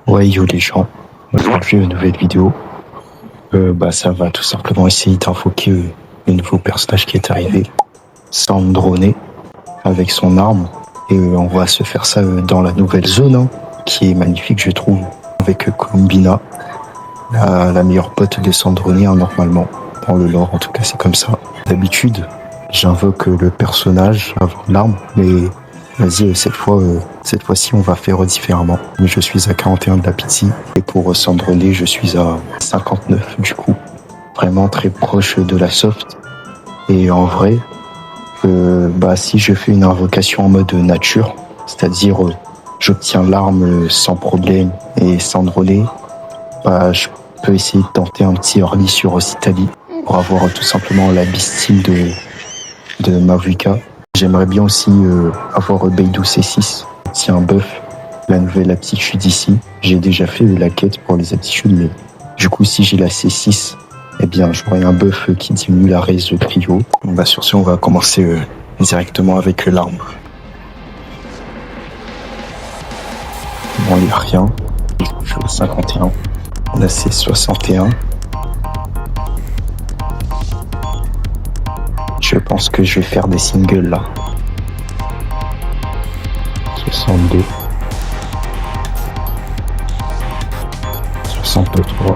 Ouais, yo les gens, aujourd'hui une nouvelle vidéo. Ça va tout simplement essayer d'invoquer le nouveau personnage qui est arrivé, Sandroné, avec son arme. Et on va se faire ça dans la nouvelle zone, hein, qui est magnifique je trouve, avec Columbina, la meilleure pote de Sandroné, hein, normalement. Dans le lore en tout cas c'est comme ça. D'habitude, j'invoque le personnage avant l'arme, mais vas-y, cette fois-ci, on va faire différemment. Mais je suis à 41 de la pitié. Et pour Sandroné, je suis à 59, du coup. Vraiment très proche de la soft. Et en vrai, si je fais une invocation en mode nature, c'est-à-dire j'obtiens l'arme sans problème et Sandroné, je peux essayer de tenter un petit early sur Citali pour avoir tout simplement la bistille de Mavuka. J'aimerais bien aussi avoir Beidou C6, c'est un buff, la nouvelle aptitude ici. J'ai déjà fait la quête pour les aptitudes, mais du coup si j'ai la C6, eh bien j'aurai un buff qui diminue la raise de trio. Sur ce, on va commencer directement avec l'arme. Bon, il n'y a rien. Je suis au 51. Là c'est 61. Je pense que je vais faire des singles là. 62. 63.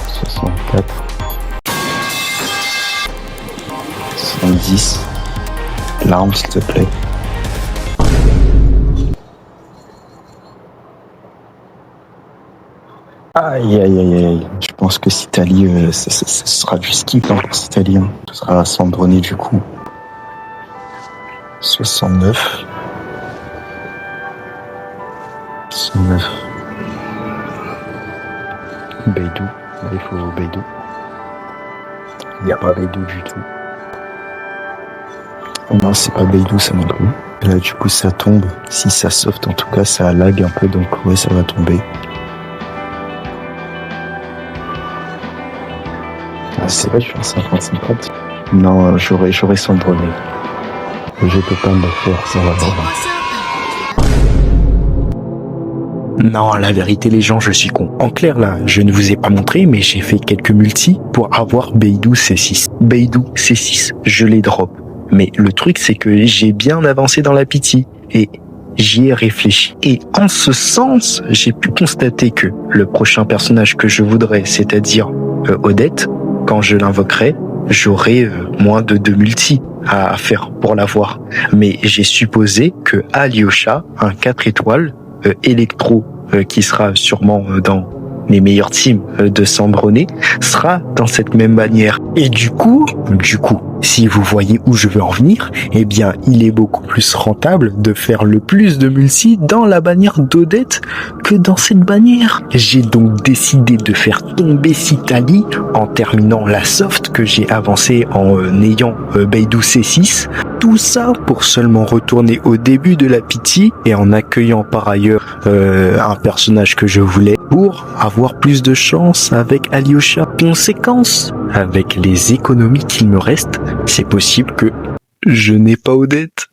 64. 70. L'arme s'il te plaît. Aïe aïe aïe aïe. Je pense que Citali, ce sera du skip hein, pour Citali. Hein. Ce sera Sandroné du coup. 69. 69. Beidou. Il faut Beidou. Il n'y a pas Beidou du tout. Non, c'est pas Beidou ça non plus. Là du coup ça tombe. Si ça soft en tout cas ça lag un peu donc ouais ça va tomber. C'est vrai, je suis en 50-50. Non, j'aurais Sandroné. Je peux pas me faire ça là-bas. Non, la vérité les gens, je suis con. En clair là, je ne vous ai pas montré, mais j'ai fait quelques multis pour avoir Beidou C6. Beidou C6, je les drop. Mais le truc c'est que j'ai bien avancé dans la pitié. Et j'y ai réfléchi. Et en ce sens, j'ai pu constater que le prochain personnage que je voudrais, c'est-à-dire Odette, quand je l'invoquerai, j'aurai moins de 2 multis à faire pour l'avoir. Mais j'ai supposé que Alyosha, un 4 étoiles, Electro, qui sera sûrement dans les meilleurs teams de Sandroné, sera dans cette même manière. Et du coup, si vous voyez où je veux en venir, eh bien, il est beaucoup plus rentable de faire le plus de multi dans la bannière d'Odette que dans cette bannière. J'ai donc décidé de faire tomber Citali en terminant la soft que j'ai avancée en ayant Beidou C6. Tout ça pour seulement retourner au début de la pitié et en accueillant par ailleurs un personnage que je voulais pour avoir plus de chance avec Alyosha. Conséquence, avec les économies qu'il me reste, c'est possible que je n'ai pas Odette.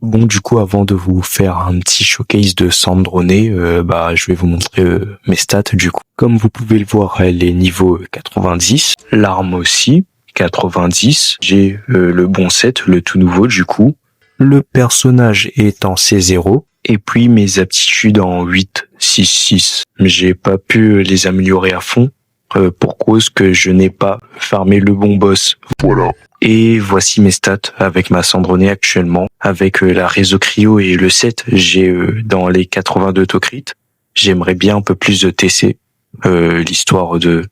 Bon, du coup, avant de vous faire un petit showcase de Sandroné, je vais vous montrer mes stats du coup. Comme vous pouvez le voir, elle est niveau 90, l'arme aussi 90. J'ai le bon set, le tout nouveau du coup. Le personnage est en C0 et puis mes aptitudes en 8, 6, 6. J'ai pas pu les améliorer à fond pour cause que je n'ai pas farmé le bon boss. Voilà. Et voici mes stats avec ma Sandroné actuellement. Avec la réseau cryo et le 7, j'ai dans les 82 crit. J'aimerais bien un peu plus de TC, l'histoire de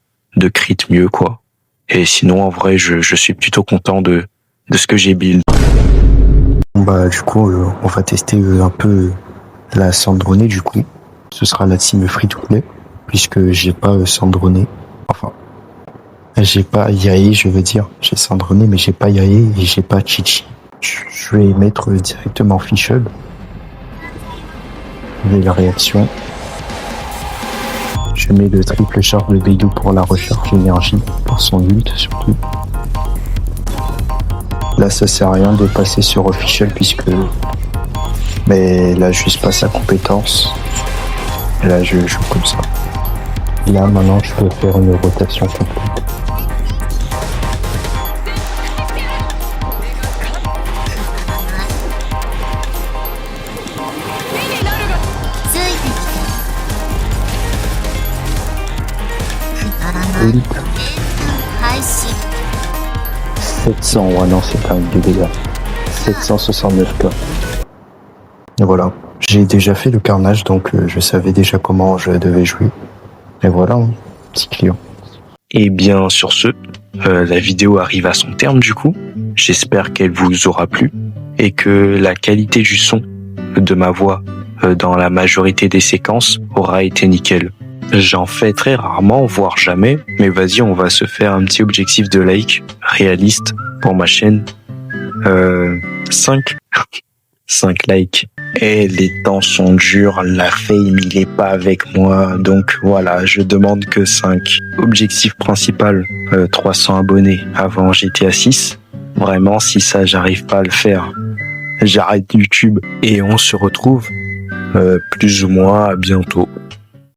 crit mieux quoi. Et sinon en vrai je suis plutôt content de ce que j'ai build. Du coup on va tester un peu la Sandroné du coup. Ce sera la team free to play puisque j'ai pas Sandroné. Enfin, j'ai pas Yae, je veux dire. J'ai Sandroné mais j'ai pas Yae et j'ai pas Chichi. Je vais mettre directement Fischl. Et la réaction. Je mets le triple charge de Beidou pour la recharge énergie, pour son ult surtout. Là, ça sert à rien de passer sur official puisque... Mais là, juste pas sa compétence. Là, je joue comme ça. Là, maintenant, je peux faire une rotation complète. Ult. 700, ouais non, c'est quand même du dégât. 769K. Et voilà. J'ai déjà fait le carnage, donc je savais déjà comment je devais jouer. Et voilà, hein, petit client. Et bien sur ce, la vidéo arrive à son terme du coup. J'espère qu'elle vous aura plu et que la qualité du son de ma voix dans la majorité des séquences aura été nickel. J'en fais très rarement, voire jamais, mais vas-y, on va se faire un petit objectif de like réaliste pour ma chaîne. 5 5 likes. Et les temps sont durs, la fame il est pas avec moi, donc voilà, je demande que 5. Objectif principal, 300 abonnés avant GTA 6. Vraiment, si ça j'arrive pas à le faire, j'arrête YouTube et on se retrouve plus ou moins à bientôt.